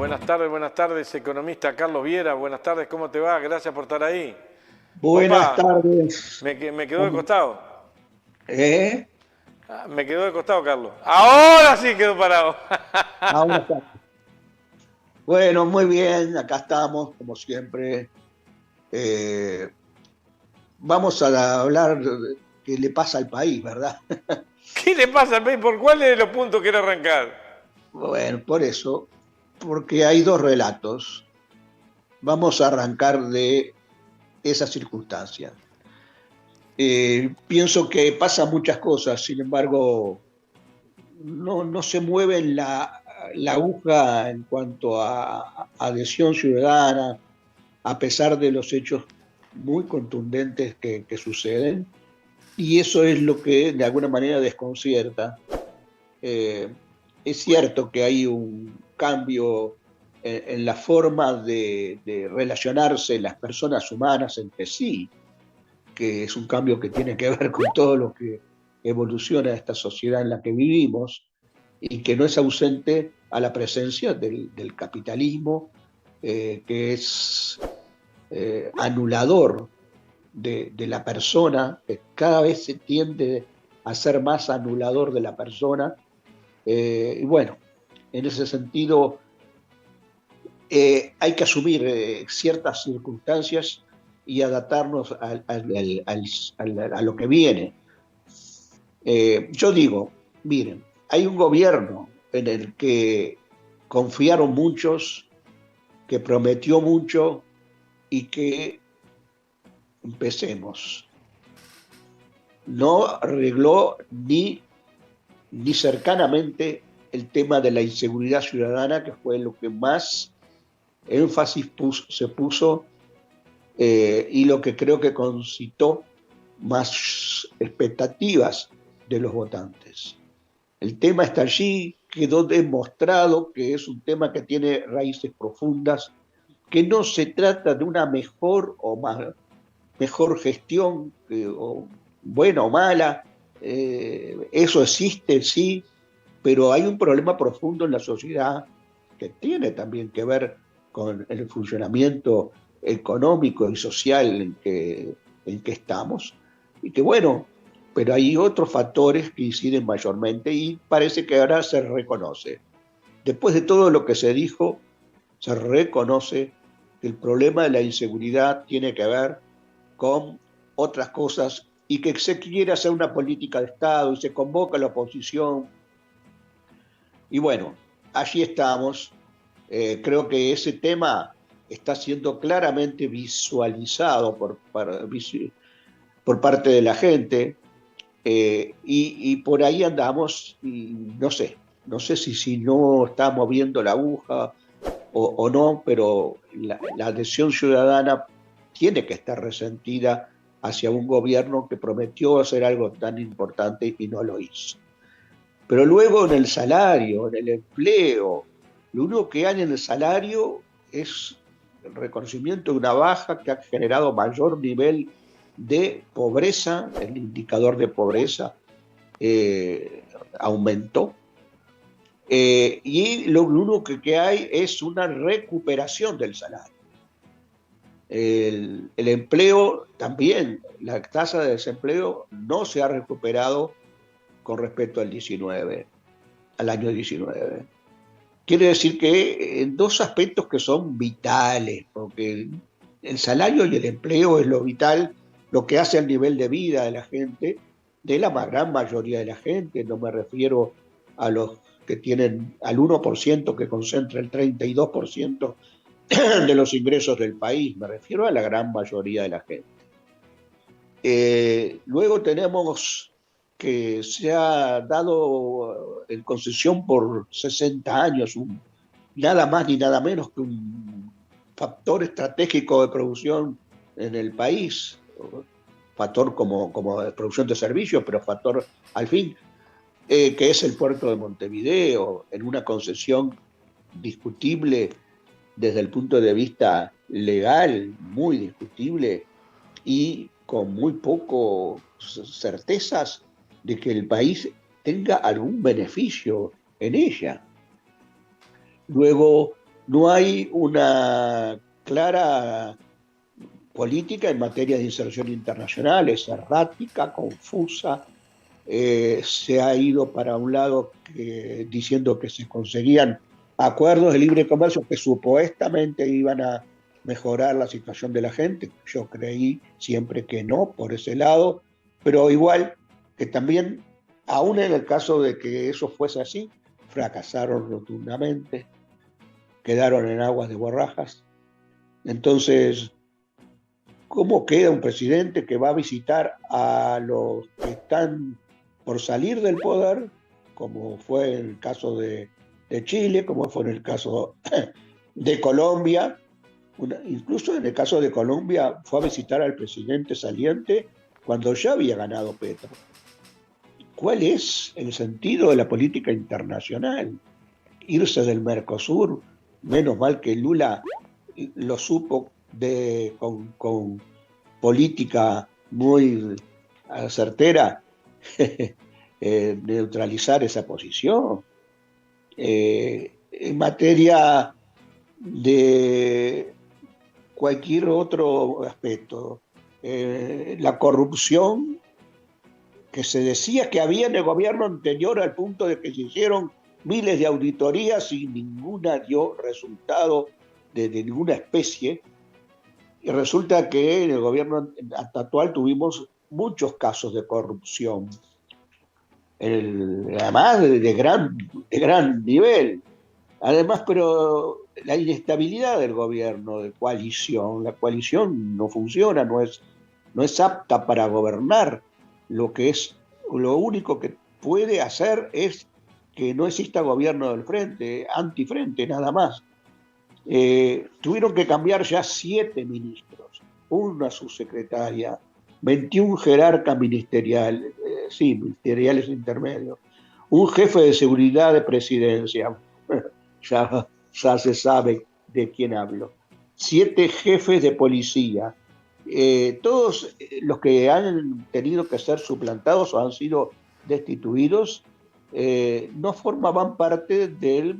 buenas tardes, economista Carlos Viera. Buenas tardes, ¿cómo te va? Gracias por estar ahí. Buenas Opa, tardes. me quedó de costado. ¿Eh? Me quedó de costado, Carlos. Ahora sí quedó parado. Ahora está. Bueno, muy bien, acá estamos, como siempre. Eh, Vamos a hablar de qué le pasa al país, ¿verdad? ¿Qué le pasa al país? ¿Por cuáles de los puntos quiere arrancar? Bueno, por eso, porque hay dos relatos. Vamos a arrancar de esas circunstancias. Pienso que pasan muchas cosas, sin embargo, no se mueve la aguja en cuanto a adhesión ciudadana, a pesar de los hechos muy contundentes que suceden, y eso es lo que de alguna manera desconcierta. Eh, es cierto que hay un cambio en la forma de relacionarse las personas humanas entre sí, que es un cambio que tiene que ver con todo lo que evoluciona esta sociedad en la que vivimos y que no es ausente a la presencia del capitalismo, que es anulador de la persona, que cada vez se tiende a ser más anulador de la persona. Y bueno, en ese sentido hay que asumir ciertas circunstancias y adaptarnos a lo que viene. Yo digo, miren, hay un gobierno en el que confiaron muchos, que prometió mucho y que, empecemos, no arregló ni cercanamente el tema de la inseguridad ciudadana, que fue lo que más se puso y lo que creo que concitó más expectativas de los votantes. El tema está allí, quedó demostrado que es un tema que tiene raíces profundas, que no se trata de una mejor gestión, o buena o mala, eso existe, sí, pero hay un problema profundo en la sociedad que tiene también que ver con el funcionamiento económico y social en que estamos, y que bueno, pero hay otros factores que inciden mayormente y parece que ahora se reconoce. Después de todo lo que se dijo, se reconoce que el problema de la inseguridad tiene que ver con otras cosas y que se quiere hacer una política de Estado y se convoca a la oposición. Y bueno, allí estamos. Creo que ese tema está siendo claramente visualizado por parte de la gente, y por ahí andamos y no sé si no está moviendo la aguja o no, pero la adhesión ciudadana tiene que estar resentida hacia un gobierno que prometió hacer algo tan importante y no lo hizo. Pero luego en el salario, en el empleo, lo único que hay en el salario es el reconocimiento de una baja que ha generado mayor nivel de pobreza, el indicador de pobreza aumentó, y lo único que hay es una recuperación del salario. El empleo también, la tasa de desempleo no se ha recuperado con respecto al año 19. Quiere decir que en dos aspectos que son vitales, porque el salario y el empleo es lo vital, lo que hace al nivel de vida de la gente, de la gran mayoría de la gente. No me refiero a los que tienen al 1% que concentra el 32% de los ingresos del país, me refiero a la gran mayoría de la gente. Luego tenemos que se ha dado en concesión por 60 años nada más ni nada menos que un factor estratégico de producción en el país, factor como de producción de servicios, pero factor al fin, que es el puerto de Montevideo, en una concesión discutible desde el punto de vista legal, muy discutible, y con muy poco certezas de que el país tenga algún beneficio en ella. Luego no hay una clara política en materia de inserción internacional, es errática, confusa, se ha ido para un lado diciendo que se conseguían acuerdos de libre comercio que supuestamente iban a mejorar la situación de la gente. Yo creí siempre que no, por ese lado, pero igual que también, aún en el caso de que eso fuese así, fracasaron rotundamente, quedaron en aguas de borrajas. Entonces, ¿cómo queda un presidente que va a visitar a los que están por salir del poder, como fue el caso de Chile, como fue en el caso de Colombia? Incluso en el caso de Colombia fue a visitar al presidente saliente cuando ya había ganado Petro. ¿Cuál es el sentido de la política internacional? Irse del Mercosur, menos mal que Lula lo supo con política muy certera neutralizar esa posición. En materia de cualquier otro aspecto, la corrupción que se decía que había en el gobierno anterior, al punto de que se hicieron miles de auditorías y ninguna dio resultado de ninguna especie. Y resulta que en el gobierno actual tuvimos muchos casos de corrupción, además de gran nivel. Además, pero la inestabilidad del gobierno de coalición, la coalición no funciona, no es apta para gobernar. Lo único que puede hacer es que no exista gobierno del frente, antifrente, nada más. Tuvieron que cambiar ya 7 ministros, una subsecretaria, 21 jerarcas ministeriales, ministeriales intermedios, un jefe de seguridad de presidencia, ya se sabe de quién hablo, 7 jefes de policía, todos los que han tenido que ser suplantados o han sido destituidos, no formaban parte del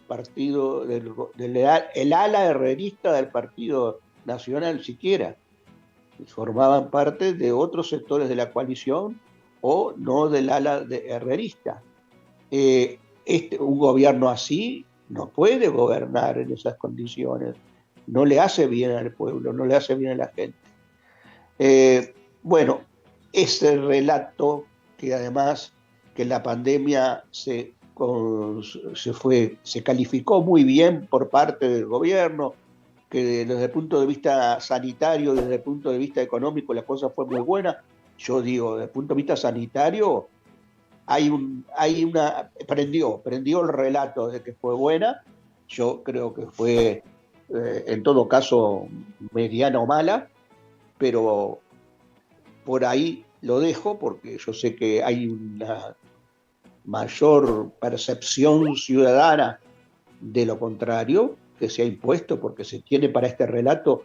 partido, el ala herrerista del Partido Nacional siquiera. Formaban parte de otros sectores de la coalición o no del ala herrerista. Un gobierno así no puede gobernar en esas condiciones. No le hace bien al pueblo, no le hace bien a la gente. Bueno, ese relato que además que la pandemia se calificó muy bien por parte del gobierno, que desde el punto de vista sanitario, desde el punto de vista económico, la cosa fue muy buena. Yo digo, desde el punto de vista sanitario, prendió el relato de que fue buena. Yo creo que fue, en todo caso, mediana o mala, pero por ahí lo dejo porque yo sé que hay una mayor percepción ciudadana de lo contrario que se ha impuesto, porque se tiene para este relato,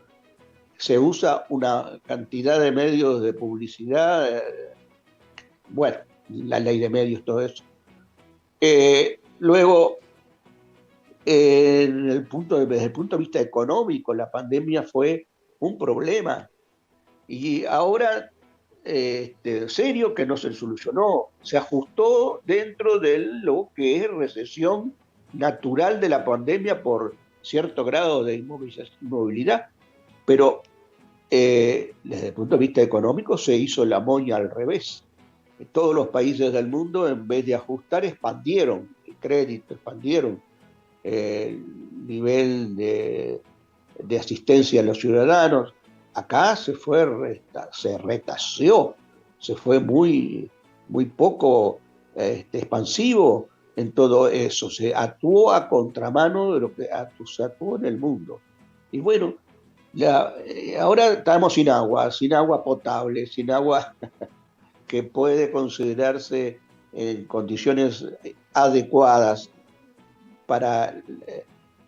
se usa una cantidad de medios de publicidad, bueno, la ley de medios, todo eso. Luego, desde el punto de vista económico, la pandemia fue un problema y ahora serio que no se solucionó, se ajustó dentro de lo que es recesión natural de la pandemia por cierto grado de inmovilidad, pero desde el punto de vista económico se hizo la moña al revés. Todos los países del mundo, en vez de ajustar, expandieron el crédito, expandieron el nivel de asistencia a los ciudadanos. Acá se retaseó, se fue muy poco expansivo en todo eso, se actuó a contramano de lo que se actuó en el mundo. Y bueno, ahora estamos sin agua potable, sin agua que puede considerarse en condiciones adecuadas para...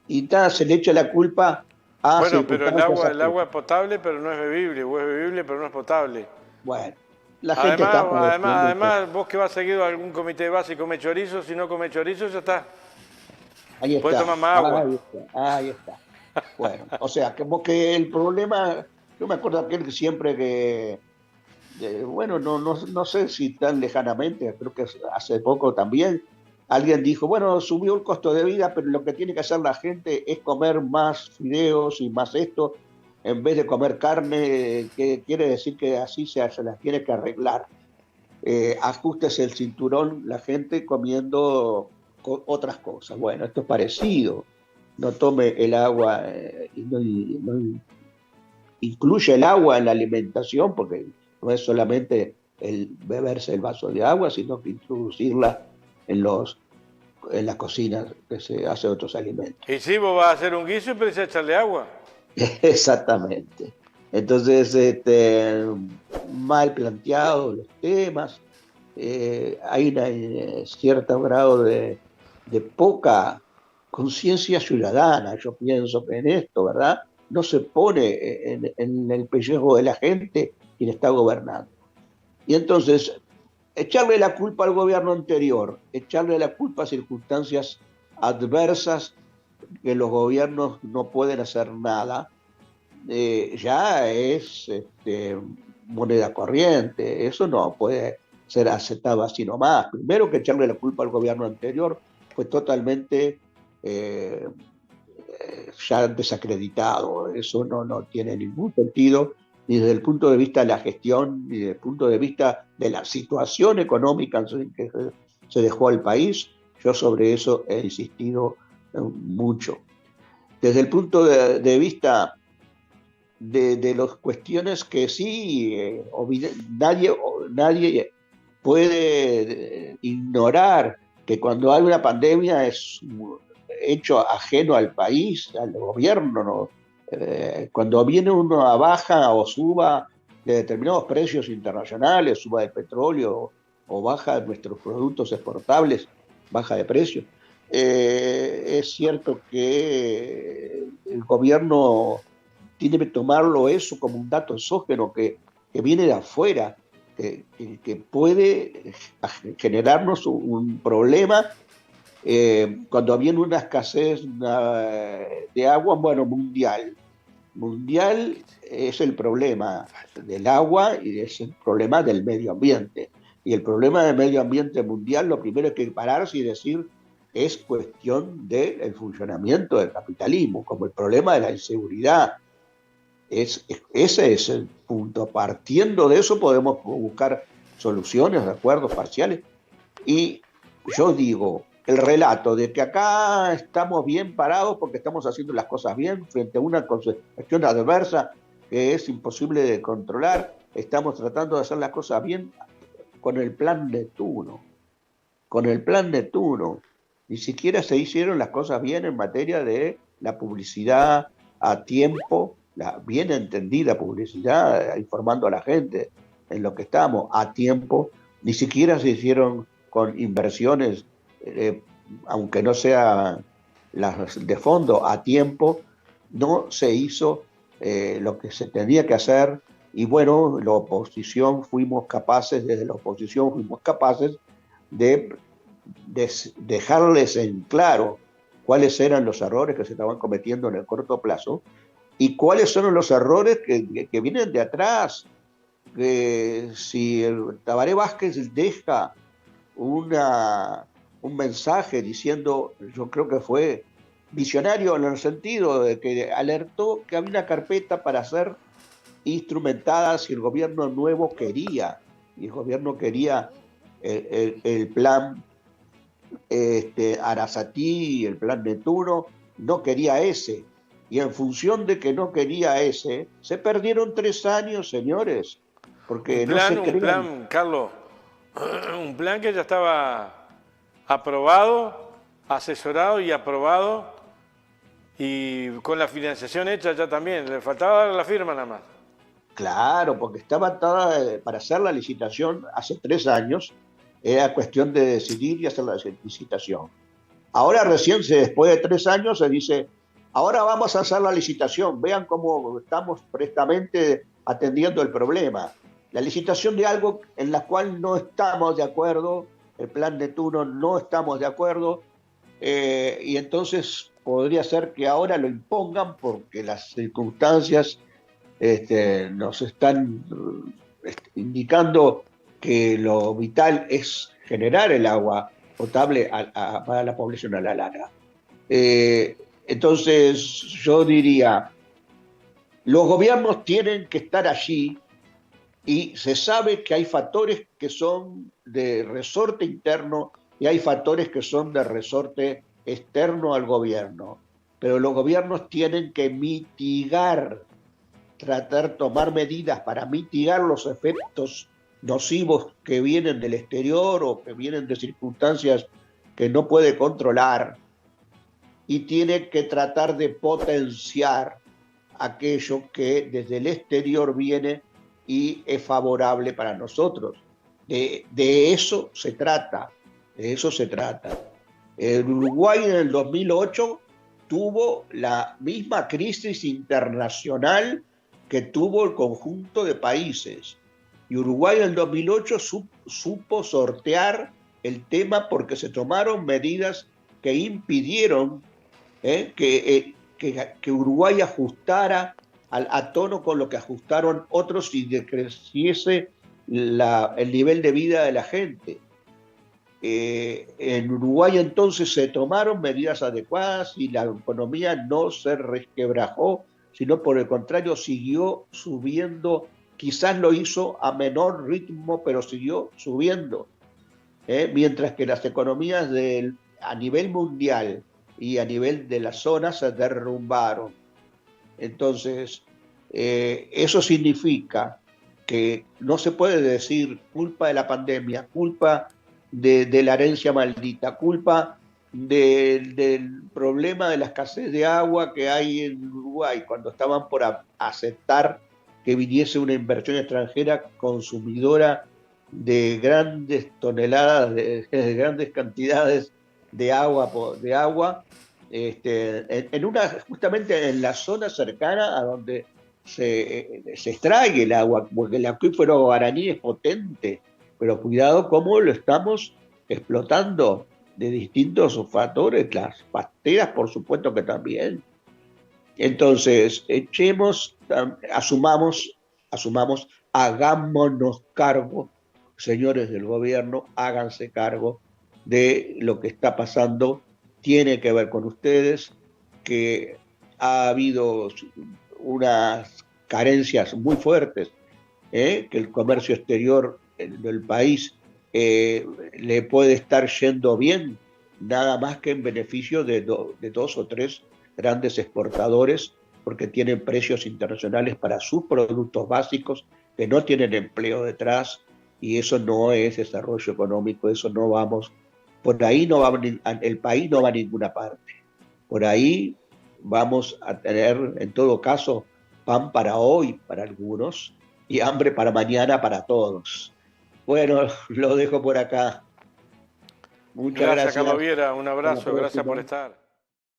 y se le echa la culpa a... Bueno, pero el agua es potable, pero no es bebible, o es bebible, pero no es potable. Bueno, la gente además, vos que vas seguido a algún comité de base y come chorizo, si no come chorizo, ya está. Ahí Puede está, tomar más agua. ahí está. Bueno, o sea, como que el problema, yo me acuerdo aquel que siempre que, bueno, no sé si tan lejanamente, creo que hace poco también, alguien dijo, bueno, subió el costo de vida, pero lo que tiene que hacer la gente es comer más fideos y más esto, en vez de comer carne, que quiere decir que así se las tiene que arreglar. Ajustes el cinturón, la gente comiendo otras cosas. Bueno, esto es parecido. No tome el agua, no incluye el agua en la alimentación, porque no es solamente el beberse el vaso de agua, sino que introducirla en en la cocina que se hace otros alimentos. Y si vos vas a hacer un guiso y precisa echarle agua. Exactamente. Entonces, mal planteados los temas, hay un cierto grado de poca conciencia ciudadana, yo pienso que en esto, ¿verdad? No se pone en el pellejo de la gente quien está gobernando. Y entonces, echarle la culpa al gobierno anterior, echarle la culpa a circunstancias adversas que los gobiernos no pueden hacer nada, ya es moneda corriente. Eso no puede ser aceptado así nomás. Primero que echarle la culpa al gobierno anterior fue totalmente ya desacreditado. Eso no tiene ningún sentido, ni desde el punto de vista de la gestión, ni desde el punto de vista de la situación económica en que se dejó al país. Yo sobre eso he insistido mucho. Desde el punto de vista de las cuestiones que sí, nadie puede ignorar que cuando hay una pandemia es un hecho ajeno al país, al gobierno, ¿no? Cuando viene una baja o suba de determinados precios internacionales, suba del petróleo o baja de nuestros productos exportables, baja de precio, es cierto que el gobierno tiene que tomarlo eso como un dato exógeno que viene de afuera, que puede generarnos un problema cuando viene una escasez de agua, bueno, mundial. Mundial es el problema del agua y es el problema del medio ambiente. Y el problema del medio ambiente mundial, lo primero es que pararse y decir, es cuestión del funcionamiento del capitalismo, como el problema de la inseguridad, ese es el punto. Partiendo de eso podemos buscar soluciones, acuerdos parciales. Y yo digo, el relato de que acá estamos bien parados porque estamos haciendo las cosas bien frente a una cuestión adversa que es imposible de controlar, estamos tratando de hacer las cosas bien con el plan Neptuno. Con el plan Neptuno. Ni siquiera se hicieron las cosas bien en materia de la publicidad a tiempo, la bien entendida publicidad, informando a la gente en lo que estamos a tiempo, ni siquiera se hicieron con inversiones, aunque no sean las de fondo, a tiempo, no se hizo lo que se tenía que hacer y bueno, la oposición fuimos capaces, desde la oposición fuimos capaces de dejarles en claro cuáles eran los errores que se estaban cometiendo en el corto plazo y cuáles son los errores que vienen de atrás. Que si el Tabaré Vázquez deja un mensaje diciendo, yo creo que fue visionario en el sentido de que alertó que había una carpeta para ser instrumentada si el gobierno nuevo quería, y el gobierno quería el plan Arasatí, el plan Neptuno, no quería ese. Y en función de que no quería ese, se perdieron 3 años, señores. Porque no se Un crean. plan, Carlos, un plan que ya estaba aprobado, asesorado y aprobado y con la financiación hecha ya también. Le faltaba dar la firma nada más. Claro, porque estaba para hacer la licitación hace 3 años, era cuestión de decidir y hacer la licitación. Ahora recién, después de 3 años, se dice, ahora vamos a hacer la licitación, vean cómo estamos prestamente atendiendo el problema. La licitación de algo en la cual no estamos de acuerdo, el plan de Neptuno no estamos de acuerdo, y entonces podría ser que ahora lo impongan porque las circunstancias nos están indicando que lo vital es generar el agua potable para la población a la larga. Entonces yo diría, los gobiernos tienen que estar allí y se sabe que hay factores que son de resorte interno y hay factores que son de resorte externo al gobierno. Pero los gobiernos tienen que mitigar, tratar, tomar medidas para mitigar los efectos nocivos que vienen del exterior o que vienen de circunstancias que no puede controlar, y tiene que tratar de potenciar aquello que desde el exterior viene y es favorable para nosotros. De eso se trata, de eso se trata. El Uruguay en el 2008 tuvo la misma crisis internacional que tuvo el conjunto de países. Y Uruguay en el 2008 supo sortear el tema porque se tomaron medidas que impidieron que Uruguay ajustara a tono con lo que ajustaron otros y decreciese el nivel de vida de la gente. En Uruguay entonces se tomaron medidas adecuadas y la economía no se resquebrajó, sino por el contrario siguió subiendo, quizás lo hizo a menor ritmo, pero siguió subiendo, mientras que las economías a nivel mundial y a nivel de la zona se derrumbaron. Entonces, eso significa que no se puede decir culpa de la pandemia, culpa de la herencia maldita, culpa del problema de la escasez de agua que hay en Uruguay, cuando estaban por aceptar que viniese una inversión extranjera consumidora de grandes toneladas, de grandes cantidades de agua, justamente en la zona cercana a donde se extrae el agua, porque el acuífero guaraní es potente, pero cuidado cómo lo estamos explotando de distintos factores, las pasteras por supuesto que también. Entonces, asumamos, hagámonos cargo, señores del gobierno, háganse cargo de lo que está pasando. Tiene que ver con ustedes, que ha habido unas carencias muy fuertes, que el comercio exterior del país le puede estar yendo bien, nada más que en beneficio de dos o tres grandes exportadores, porque tienen precios internacionales para sus productos básicos, que no tienen empleo detrás, y eso no es desarrollo económico, eso no vamos, por ahí no va, el país no va a ninguna parte. Por ahí vamos a tener, en todo caso, pan para hoy para algunos y hambre para mañana para todos. Bueno, lo dejo por acá. Muchas Gracias, gracias. Carlos Viera, un abrazo, gracias por estar.